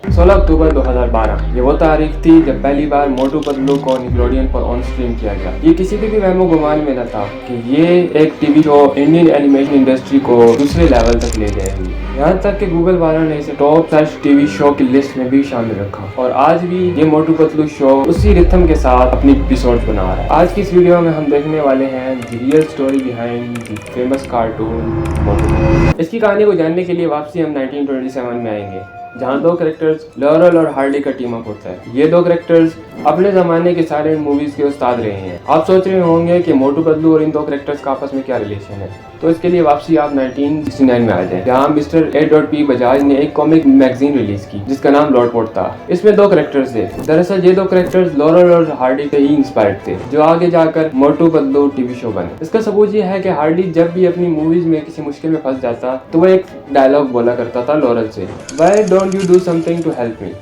16 अक्टूबर 2012 ये वो तारीख थी जब पहली बार मोटू पतलू को निकलोडियन पर ऑन स्ट्रीम किया गया। ये किसी के भी वहमो गुमान में न था कि ये एक TV show Indian animation industry को दूसरे लेवल तक ले जाएगी। यहाँ तक कि गूगल वालों ने इसे टॉप सर्च टीवी शो की लिस्ट में भी शामिल रखा और आज भी ये मोटू पतलू शो उसी रिथम के साथ अपनी एपिसोड बना रहा है। आज की इस वीडियो में हम देखने वाले हैं the real story behind the famous cartoon Motu Patlu. इसकी कहानी को जानने के लिए वापसी हम 1927 में आएंगे, जहाँ दो कैरेक्टर्स लॉरेल और हार्डी का टीम अप होता है। ये दो कैरेक्टर्स अपने जमाने के साइलेंट मूवीज के उस्ताद रहे हैं। आप सोच रहे होंगे कि मोटू पतलू और इन दो कैरेक्टर्स का आपस में क्या रिलेशन है, तो इसके लिए वापसी आप 1969 में आ जाए, जहाँ मिस्टर A.P. बजाज ने एक कॉमिक मैगजीन रिलीज की जिसका नाम लॉटपोट था। इसमें दो कैरेक्टर्स थे। दरअसल ये दो कैरेक्टर्स लॉरेल और हार्डी से ही इंस्पायर्ड थे, जो आगे जाकर मोटू पतलू टीवी शो बने। इसका सबूत ये है कि हार्डी जब भी अपनी मूवीज में किसी मुश्किल में फंस जाता तो वो एक डायलॉग बोला करता था लॉरेल से, why don't you do something to help me,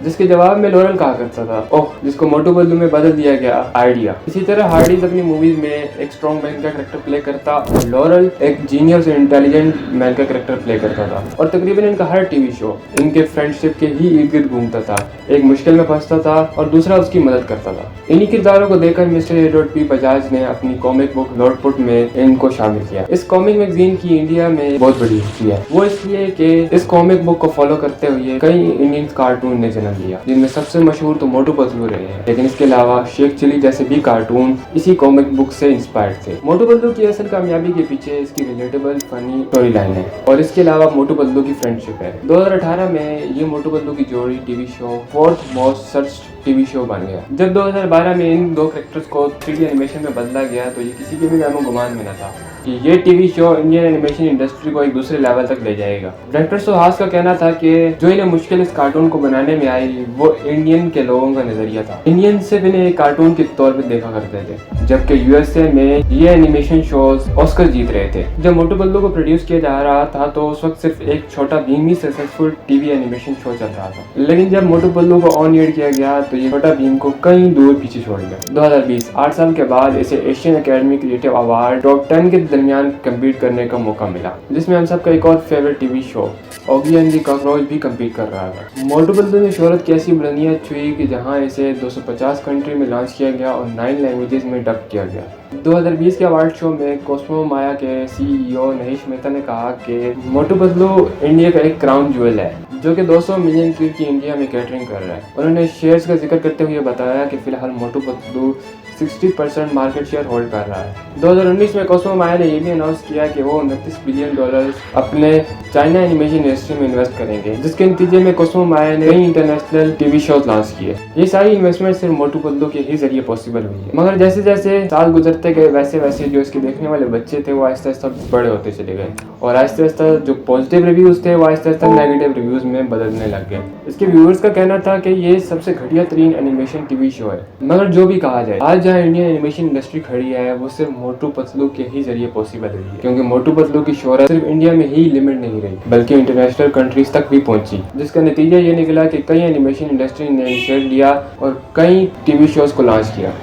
जिसके जवाब में लॉरेल कहा करता था, ओह, जिसको मोटू पतलू में बदल दिया गया आइडिया। इसी तरह हार्डी अपनी मूवीज में एक स्ट्रॉन्ग मैन का कैरेक्टर प्ले करता और लॉरेल एक जीनियस और इंटेलिजेंट मैन का कैरेक्टर प्ले करता था। और तकरीबन इनका हर टीवी शो इनके फ्रेंडशिप के ही इर्द गिर्द घूमता था। एक मुश्किल में फंसता था और दूसरा उसकी मदद करता था। इन्हीं किरदारों को देखकर मिस्टर A.P. बजाज ने अपनी कॉमिक बुक लॉटपोट में इनको शामिल किया। इस कॉमिक मैगजीन की इंडिया में बहुत बड़ी हिस्ट्री है, वो इसलिए कि इस कॉमिक बुक को फॉलो करते हुए कई इंडियन कार्टून ने जन्म लिया, जिनमें सबसे मशहूर तो मोटू पतलू रहे हैं, लेकिन इसके अलावा शेख चिली जैसे भी कार्टून इसी कॉमिक बुक से इंस्पायर्ड थे। मोटू पतलू की असल कामयाबी के पीछे इसकी रिलेटेबल फनी स्टोरी लाइन है और इसके अलावा मोटू पतलू की फ्रेंडशिप है। 2018 में ये मोटू पतलू की जोड़ी TV show 4th most search TV show बन गया। जब 2012 में इन दो कैरेक्टर्स को 3D एनिमेशन में बदला गया तो ये किसी के भी वहमो गुमान में न था कि ये TV show Indian animation industry को एक दूसरे लेवल तक ले जाएगा। डायरेक्टर सुहास का कहना था कि जो इन्हें मुश्किल इस कार्टून को बनाने में आई वो इंडियन के लोगों का नजरिया था। इंडियन सिर्फ इन्हें एक कार्टून के तौर पर देखा करते थे, जबकि USA में ये एनिमेशन शोज ऑस्कर जीत रहे थे। जब मोटू पतलू को प्रोड्यूस किया जा रहा था तो उस वक्त सिर्फ एक छोटा भीम ही सक्सेसफुल टीवी एनिमेशन शो चल रहा था, लेकिन जब मोटू पतलू को ऑन एयर किया गया तो ये छोटा भीम को कई दूर पीछे छोड़ गया। 2020 8 साल के बाद इसे Asian academy creative award top 10 के दरमियान कम्पीट करने का मौका मिला, जिसमें हम सबका एक और favourite TV show Oggy and the cockroach भी कम्पीट कर रहा था। मोटू पतलू ने शोहरत की ऐसी बुलंदियां छुई कि जहां इसे 250 कंट्री में लॉन्च किया गया और 9 लैंग्वेजेस में डब किया गया। 2020 के अवार्ड शो में कॉस्मो माया के CEO नहेश मेहता ने कहा कि मोटू पतलू इंडिया का एक क्राउन ज्वेल है जो कि 200 मिलियन किड की इंडिया में कैटरिंग कर रहा है। उन्होंने शेयर्स का जिक्र करते हुए बताया कि फिलहाल Motu Patlu 60% market share hold कर रहा है। 2019 में कॉस्मो माया ने यह भी अनाउंस किया कि वो $29 बिलियन अपने चाइना एनिमेशन इंडस्ट्री में इन्वेस्ट करेंगे, जिसके नतीजे में कॉस्मो माया ने कई इंटरनेशनल टीवी शोज लॉन्च किए। ये सारी इन्वेस्टमेंट सिर्फ मोटू पतलू के ही जरिए पॉसिबल हुई है, मगर जैसे जैसे साल गुजरते गए वैसे वैसे जो इसके देखने वाले बच्चे थे वो आहिस्ता आहिस्ता बड़े होते चले गए और आहिस्ता आहिस्ता जो पॉजिटिव रिव्यूज थे वो आहिस्ता आहिस्ता नेगेटिव रिव्यूज में बदलने लग गए। इसके व्यूअर्स का कहना था कि ये सबसे घटिया तरीन एनिमेशन टीवी शो है। मगर जो भी कहा जाए, आज जहाँ इंडियन एनिमेशन इंडस्ट्री खड़ी है वो सिर्फ मोटू पतलू के ही जरिए पॉसिबल हुई है, क्योंकि मोटू पतलू की शोहरत सिर्फ इंडिया में ही लिमिट नहीं रही बल्कि इंटरनेशनल कंट्रीज तक भी पहुंची, जिसका नतीजा ये निकला कि कई एनिमेशन इंडस्ट्री ने इनिशिएटिव लिया और कई टीवी शोज को लॉन्च किया।